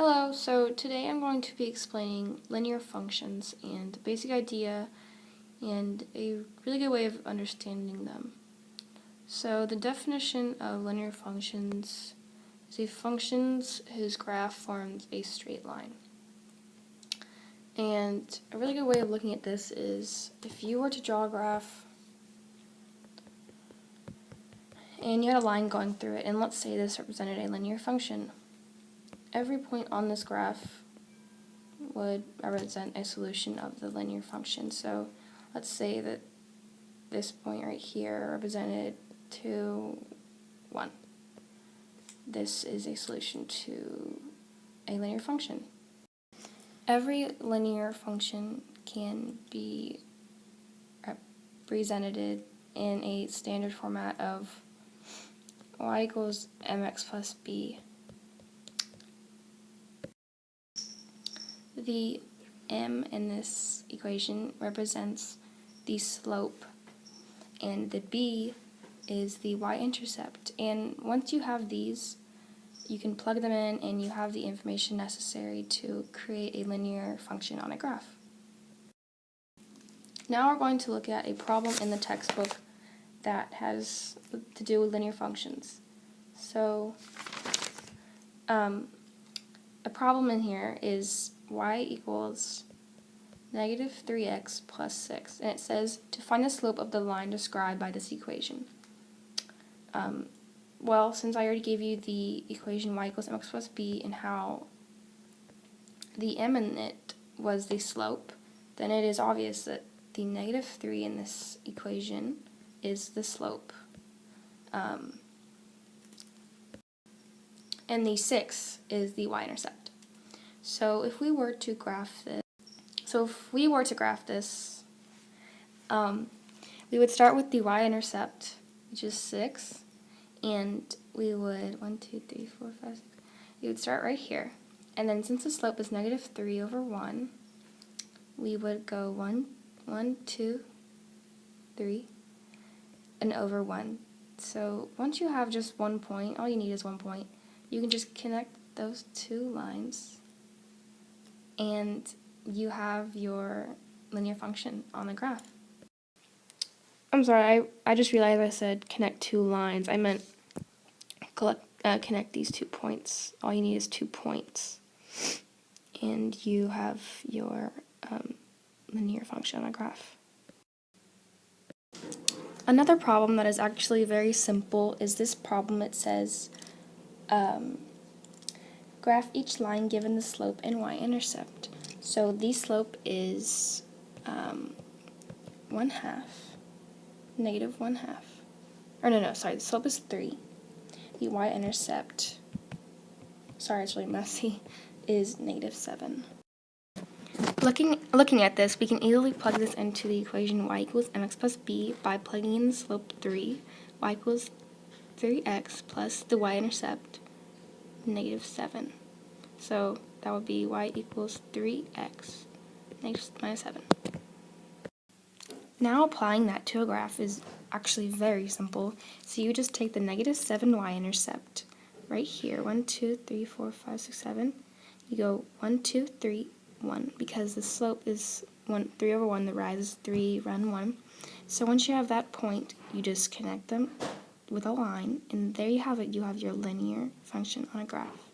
Hello, so today I'm going to be explaining linear functions and the basic idea and a really good way of understanding them. So the definition of linear functions is a function whose graph forms a straight line. And a really good way of looking at this is if you were to draw a graph and you had a line going through it, and let's say this represented a linear function. Every point on this graph would represent a solution of the linear function. So let's say that this point right here represented 2, 1. This is a solution to a linear function. Every linear function can be represented in a standard format of y equals mx plus b. The m in this equation represents the slope, and the b is the y-intercept. And once you have these, you can plug them in and you have the information necessary to create a linear function on a graph. Now we're going to look at a problem in the textbook that has to do with linear functions. So, a problem in here is y equals negative 3x plus 6, and it says to find the slope of the line described by this equation. Well, since I already gave you the equation y equals mx plus b and how the m in it was the slope, then it is obvious that the negative 3 in this equation is the slope. And the 6 is the y-intercept. So if we were to graph this, we would start with the y-intercept, which is 6, and we would, 1, 2, 3, 4, 5, 6, we would start right here. And then since the slope is negative 3 over 1, we would go 1, 2, 3, and over 1. So once you have just one point, all you need is one point, you can just connect those two lines and you have your linear function on the graph. I'm sorry, I just realized I said connect two lines. I meant connect these 2 points. All you need is 2 points. And you have your linear function on a graph. Another problem that is actually very simple is this problem. It says graph each line given the slope and y-intercept. So the slope is 1/2, negative 1/2. Or no, sorry, the slope is 3. The y-intercept, sorry, it's really messy, is negative 7. Looking at this, we can easily plug this into the equation y equals mx plus b by plugging in the slope 3, y equals 3x plus the y-intercept, negative 7. So that would be y equals 3x minus 7. Now applying that to a graph is actually very simple. So you just take the negative 7 y-intercept right here, 1, 2, 3, 4, 5, 6, 7. You go 1, 2, 3, 1, because the slope is 3 over 1, the rise is 3, run 1. So once you have that point, you just connect them with a line, and there you have it. You have your linear function on a graph.